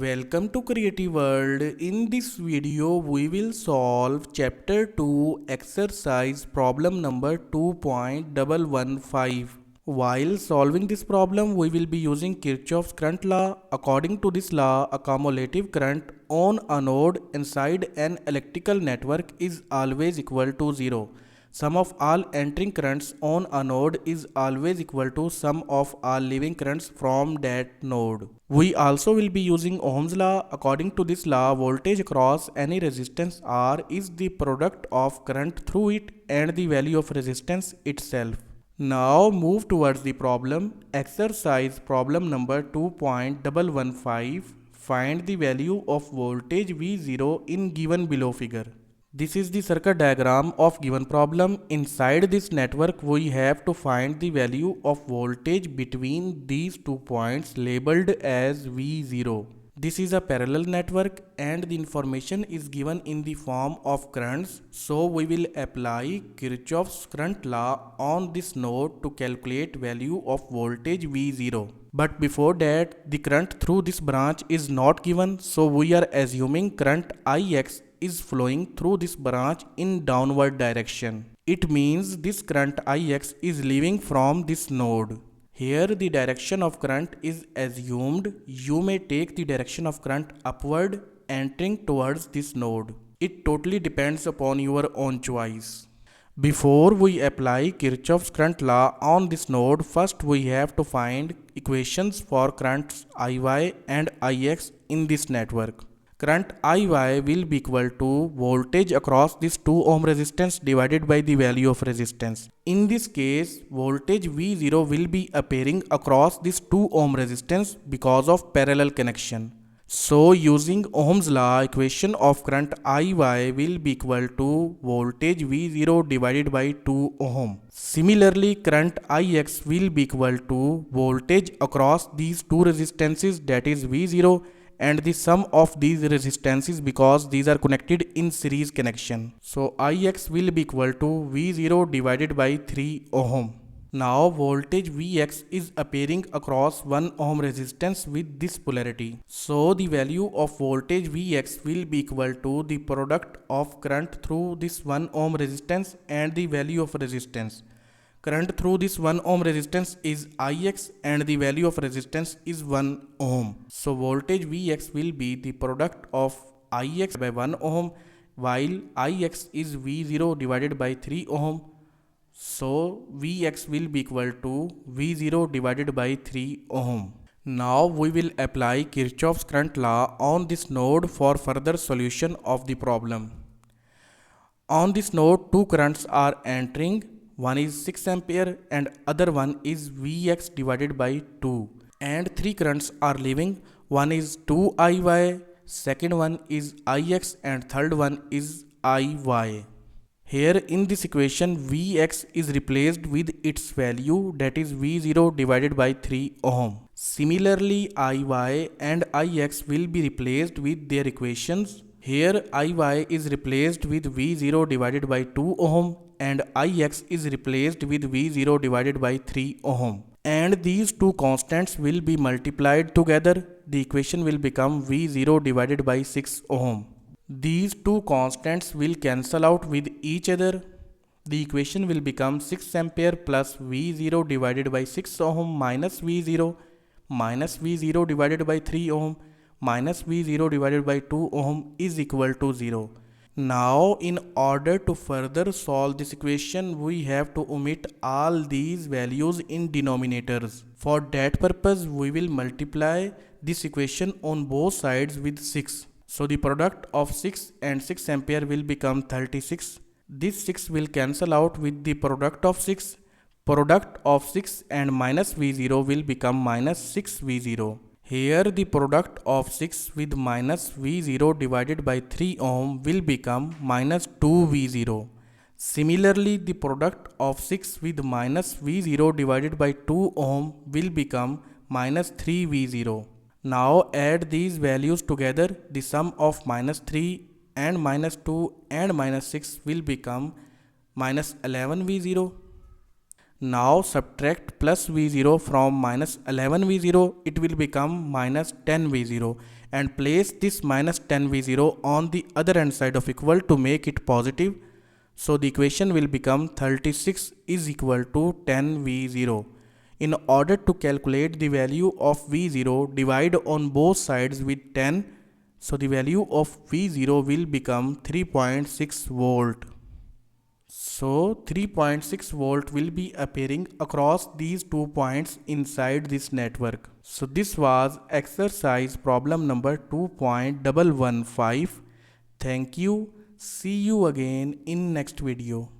Welcome to Creative World. In this video, we will solve Chapter 2 exercise problem number 2.115. While solving this problem, we will be using Kirchoff's current law. According to this law, a cumulative current on a node inside an electrical network is always equal to 0. Sum of all entering currents on a node is always equal to sum of all leaving currents from that node. We also will be using Ohm's law. According to this law, voltage across any resistance R is the product of current through it and the value of resistance itself. Now move towards the problem. Exercise problem number 2.115. Find the value of voltage V0 in given below figure. This is the circuit diagram of given problem. Inside this network, we have to find the value of voltage between these 2 points labeled as V0. This is a parallel network and the information is given in the form of currents. So we will apply Kirchoff's current law on this node to calculate value of voltage V0. But before that, the current through this branch is not given, so we are assuming current Ix is flowing through this branch in downward direction. It means this current Ix is leaving from this node. Here the direction of current is assumed. You may take the direction of current upward entering towards this node. It totally depends upon your own choice. Before we apply Kirchoff's current law on this node, first we have to find equations for currents Iy and Ix in this network. Current Iy will be equal to voltage across this 2 ohm resistance divided by the value of resistance. In this case, voltage V0 will be appearing across this 2 ohm resistance because of parallel connection. So using Ohm's law, equation of current Iy will be equal to voltage V0 divided by 2 ohm. Similarly, current Ix will be equal to voltage across these two resistances, that is V0, and the sum of these resistances because these are connected in series connection. So Ix will be equal to V0 divided by 3 ohm. Now voltage Vx is appearing across 1 ohm resistance with this polarity. So the value of voltage Vx will be equal to the product of current through this 1 ohm resistance and the value of resistance. Current through this 1 ohm resistance is Ix and the value of resistance is 1 ohm. So voltage Vx will be the product of Ix by 1 ohm while Ix is V0 divided by 3 ohm. So Vx will be equal to V0 divided by 3 ohm. Now we will apply Kirchoff's current law on this node for further solution of the problem. On this node, two currents are entering. One is 6 ampere and other one is Vx divided by 2. And three currents are leaving. One is 2 Iy, second one is Ix and third one is Iy. Here in this equation, Vx is replaced with its value, that is V0 divided by 3 ohm. Similarly, Iy and Ix will be replaced with their equations. Here Iy is replaced with V0 divided by 2 ohm and Ix is replaced with V0 divided by 3 ohm. And these two constants will be multiplied together. The equation will become V0 divided by 6 ohm. These two constants will cancel out with each other. The equation will become 6 ampere plus V0 divided by 6 ohm minus V0 divided by 3 ohm minus V0 divided by 2 ohm is equal to 0. Now in order to further solve this equation, we have to omit all these values in denominators. For that purpose, we will multiply this equation on both sides with 6. So the product of 6 and 6 ampere will become 36. This 6 will cancel out with the product of 6. Product of 6 and minus V0 will become minus 6 V0. Here the product of 6 with minus V0 divided by 3 ohm will become minus 2 V0. Similarly, the product of 6 with minus V0 divided by 2 ohm will become minus 3 V0. Now add these values together. The sum of minus 3 and minus 2 and minus 6 will become minus 11 V0. Now subtract plus V0 from minus 11 V0, it will become minus 10 V0, and place this minus 10 V0 on the other hand side of equal to make it positive. So the equation will become 36 is equal to 10 V0. In order to calculate the value of V0, divide on both sides with 10. So the value of V0 will become 3.6 volt. So 3.6 volt will be appearing across these 2 points inside this network. So this was exercise problem number 2.115. Thank you. See you again in next video.